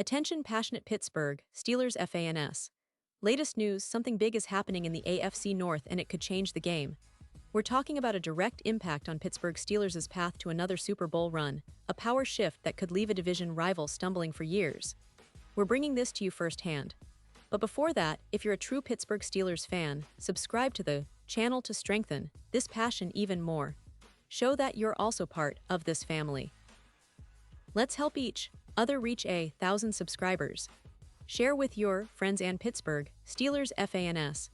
Attention passionate Pittsburgh Steelers fans. Latest news, something big is happening in the AFC North and it could change the game. We're talking about a direct impact on Pittsburgh Steelers' path to another Super Bowl run, a power shift that could leave a division rival stumbling for years. We're bringing this to you firsthand. But before that, if you're a true Pittsburgh Steelers fan, subscribe to the channel to strengthen this passion even more. Show that you're also part of this family. Let's help each other reach 1,000 subscribers. Share with your friends and Pittsburgh Steelers fans.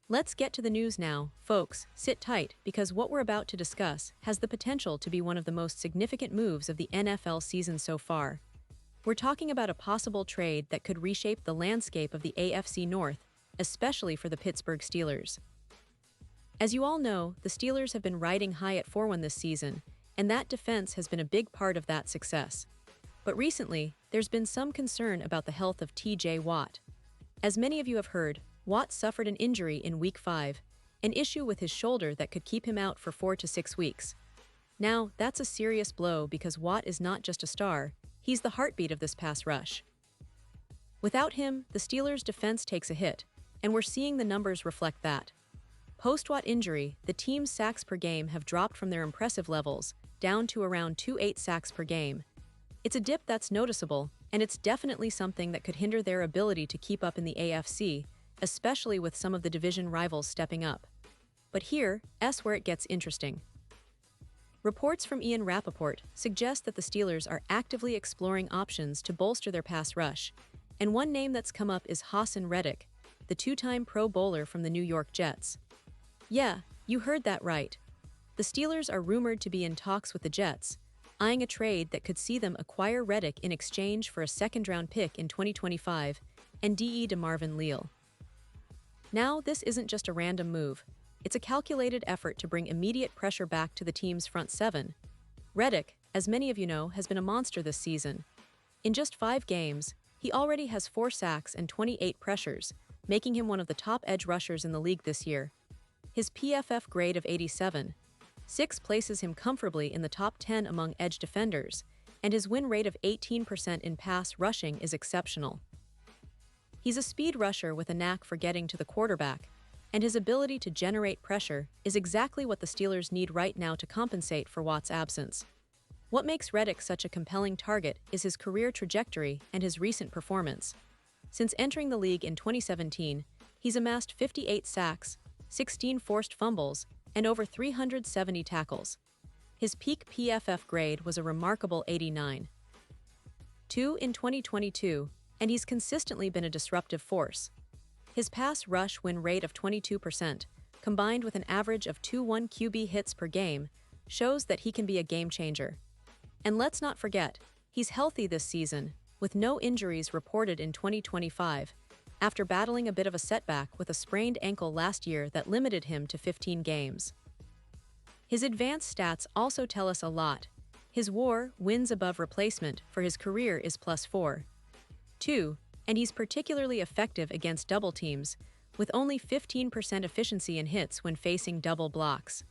Let's get to the news now, folks. Sit tight because what we're about to discuss has the potential to be one of the most significant moves of the NFL season so far. We're talking about a possible trade that could reshape the landscape of the AFC North, especially for the Pittsburgh Steelers. As you all know, the Steelers have been riding high at 4-1 this season, and that defense has been a big part of that success. But recently, there's been some concern about the health of T.J. Watt. As many of you have heard, Watt suffered an injury in Week 5, an issue with his shoulder that could keep him out for 4 to 6 weeks. Now, that's a serious blow because Watt is not just a star, he's the heartbeat of this pass rush. Without him, the Steelers' defense takes a hit, and we're seeing the numbers reflect that. Post-Watt injury, the team's sacks per game have dropped from their impressive levels, down to around 2.8 sacks per game. It's a dip that's noticeable, and it's definitely something that could hinder their ability to keep up in the AFC, especially with some of the division rivals stepping up. But here's where it gets interesting. Reports from Ian Rappaport suggest that the Steelers are actively exploring options to bolster their pass rush, and one name that's come up is Haason Reddick, the two-time Pro Bowler from the New York Jets. Yeah, you heard that right. The Steelers are rumored to be in talks with the Jets, eyeing a trade that could see them acquire Reddick in exchange for a second-round pick in 2025 and DeMarvin Leal. Now, this isn't just a random move. It's a calculated effort to bring immediate pressure back to the team's front seven. Reddick, as many of you know, has been a monster this season. In just 5 games, he already has 4 sacks and 28 pressures, making him one of the top edge rushers in the league this year. His PFF grade of 87.6 places him comfortably in the top 10 among edge defenders, and his win rate of 18% in pass rushing is exceptional. He's a speed rusher with a knack for getting to the quarterback, and his ability to generate pressure is exactly what the Steelers need right now to compensate for Watt's absence. What makes Reddick such a compelling target is his career trajectory and his recent performance. Since entering the league in 2017, he's amassed 58 sacks, 16 forced fumbles, and over 370 tackles. His peak PFF grade was a remarkable 89.2 in 2022, and he's consistently been a disruptive force. His pass rush win rate of 22%, combined with an average of 2.1 QB hits per game, shows that he can be a game changer. And let's not forget, he's healthy this season, with no injuries reported in 2025, after battling a bit of a setback with a sprained ankle last year that limited him to 15 games. His advanced stats also tell us a lot. His WAR, wins above replacement, for his career is +4.2, and he's particularly effective against double teams, with only 15% efficiency in hits when facing double blocks.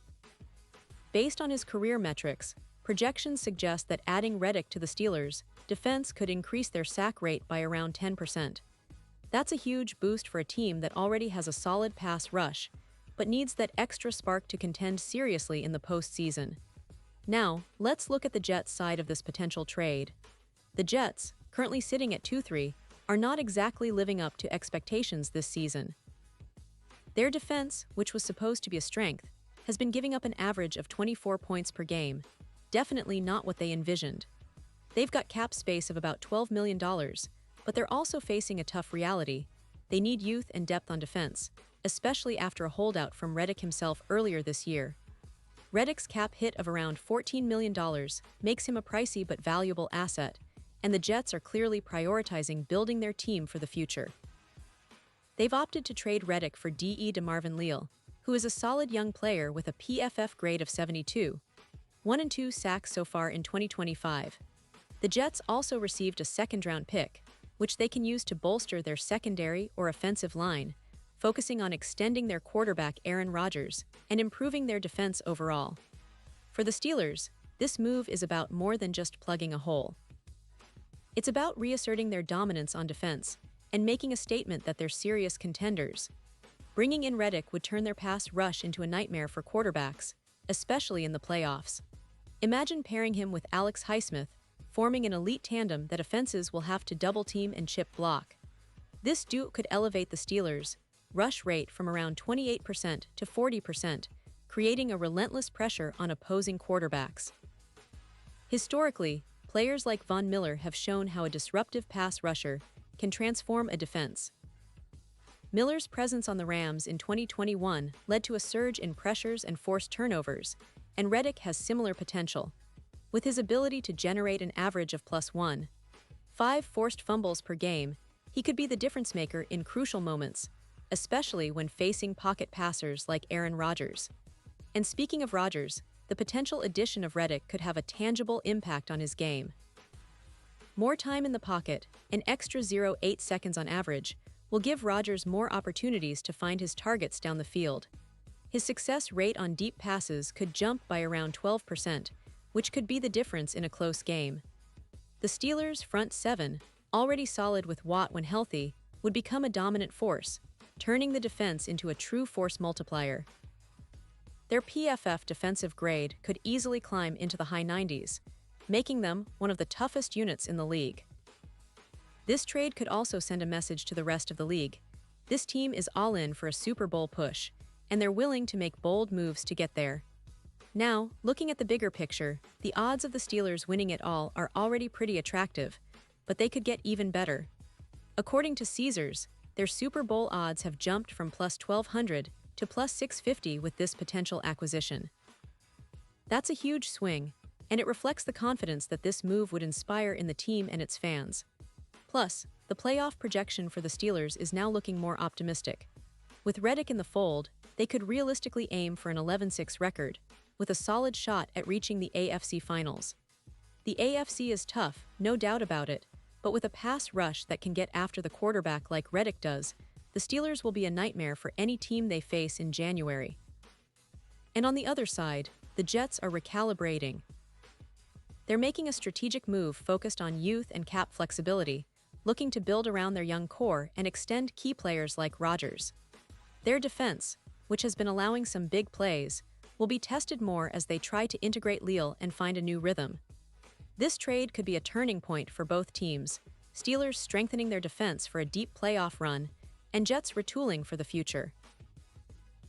Based on his career metrics, projections suggest that adding Reddick to the Steelers' defense could increase their sack rate by around 10%. That's a huge boost for a team that already has a solid pass rush, but needs that extra spark to contend seriously in the postseason. Now, let's look at the Jets' side of this potential trade. The Jets, currently sitting at 2-3, are not exactly living up to expectations this season. Their defense, which was supposed to be a strength, has been giving up an average of 24 points per game, definitely not what they envisioned. They've got cap space of about $12 million, but they're also facing a tough reality. They need youth and depth on defense, especially after a holdout from Reddick himself earlier this year. Reddick's cap hit of around $14 million makes him a pricey but valuable asset, and the Jets are clearly prioritizing building their team for the future. They've opted to trade Reddick for DeMarvin Leal, who is a solid young player with a PFF grade of 72, 1 and 2 sacks so far in 2025. The Jets also received a second-round pick, which they can use to bolster their secondary or offensive line, focusing on extending their quarterback Aaron Rodgers and improving their defense overall. For the Steelers, this move is about more than just plugging a hole. It's about reasserting their dominance on defense and making a statement that they're serious contenders. Bringing in Reddick would turn their pass rush into a nightmare for quarterbacks, especially in the playoffs. Imagine pairing him with Alex Highsmith, forming an elite tandem that offenses will have to double-team and chip block. This duo could elevate the Steelers' rush rate from around 28% to 40%, creating a relentless pressure on opposing quarterbacks. Historically, players like Von Miller have shown how a disruptive pass rusher can transform a defense. Miller's presence on the Rams in 2021 led to a surge in pressures and forced turnovers, and Reddick has similar potential. With his ability to generate an average of +1.5 forced fumbles per game, he could be the difference maker in crucial moments, especially when facing pocket passers like Aaron Rodgers. And speaking of Rodgers, the potential addition of Reddick could have a tangible impact on his game. More time in the pocket, an extra 0.8 seconds on average, will give Rodgers more opportunities to find his targets down the field. His success rate on deep passes could jump by around 12%, which could be the difference in a close game. The Steelers' front seven, already solid with Watt when healthy, would become a dominant force, turning the defense into a true force multiplier. Their PFF defensive grade could easily climb into the high 90s, making them one of the toughest units in the league. This trade could also send a message to the rest of the league. This team is all in for a Super Bowl push, and they're willing to make bold moves to get there. Now, looking at the bigger picture, the odds of the Steelers winning it all are already pretty attractive, but they could get even better. According to Caesars, their Super Bowl odds have jumped from +1,200 to +650 with this potential acquisition. That's a huge swing, and it reflects the confidence that this move would inspire in the team and its fans. Plus, the playoff projection for the Steelers is now looking more optimistic. With Reddick in the fold, they could realistically aim for an 11-6 record, with a solid shot at reaching the AFC Finals. The AFC is tough, no doubt about it, but with a pass rush that can get after the quarterback like Reddick does, the Steelers will be a nightmare for any team they face in January. And on the other side, the Jets are recalibrating. They're making a strategic move focused on youth and cap flexibility, looking to build around their young core and extend key players like Rodgers. Their defense, which has been allowing some big plays, will be tested more as they try to integrate Leal and find a new rhythm. This trade could be a turning point for both teams, Steelers strengthening their defense for a deep playoff run, and Jets retooling for the future.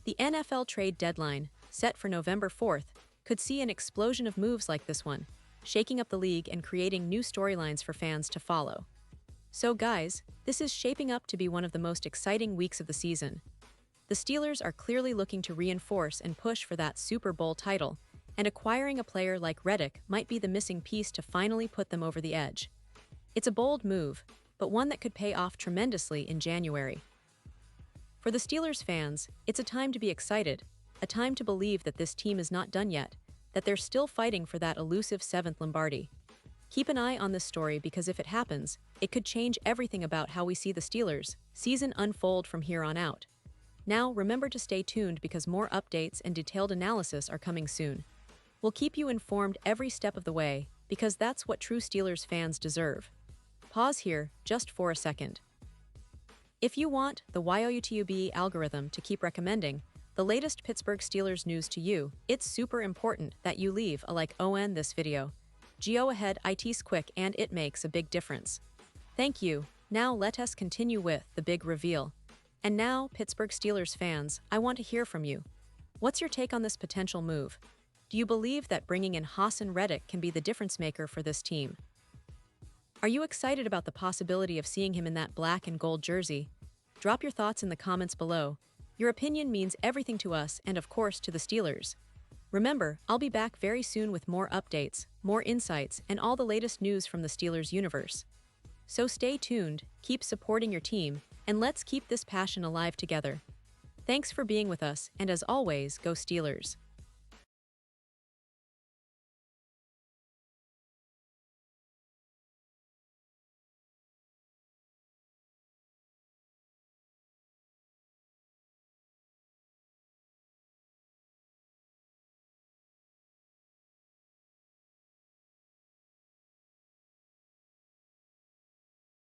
The NFL trade deadline, set for November 4th, could see an explosion of moves like this one, shaking up the league and creating new storylines for fans to follow. So guys, this is shaping up to be one of the most exciting weeks of the season. The Steelers are clearly looking to reinforce and push for that Super Bowl title, and acquiring a player like Reddick might be the missing piece to finally put them over the edge. It's a bold move, but one that could pay off tremendously in January. For the Steelers fans, it's a time to be excited, a time to believe that this team is not done yet, that they're still fighting for that elusive 7th Lombardi. Keep an eye on this story because if it happens, it could change everything about how we see the Steelers' season unfold from here on out. Now, remember to stay tuned because more updates and detailed analysis are coming soon. We'll keep you informed every step of the way because that's what true Steelers fans deserve. Pause here just for a second. If you want the YOUTUB algorithm to keep recommending the latest Pittsburgh Steelers news to you, it's super important that you leave a like on this video. Go ahead, it's quick and it makes a big difference. Thank you. Now let us continue with the big reveal. And now, Pittsburgh Steelers fans, I want to hear from you. What's your take on this potential move? Do you believe that bringing in Hassan Reddick can be the difference maker for this team? Are you excited about the possibility of seeing him in that black and gold jersey? Drop your thoughts in the comments below. Your opinion means everything to us and, of course, to the Steelers. Remember, I'll be back very soon with more updates, more insights, and all the latest news from the Steelers universe. So stay tuned, keep supporting your team, and let's keep this passion alive together. Thanks for being with us, and as always, go Steelers.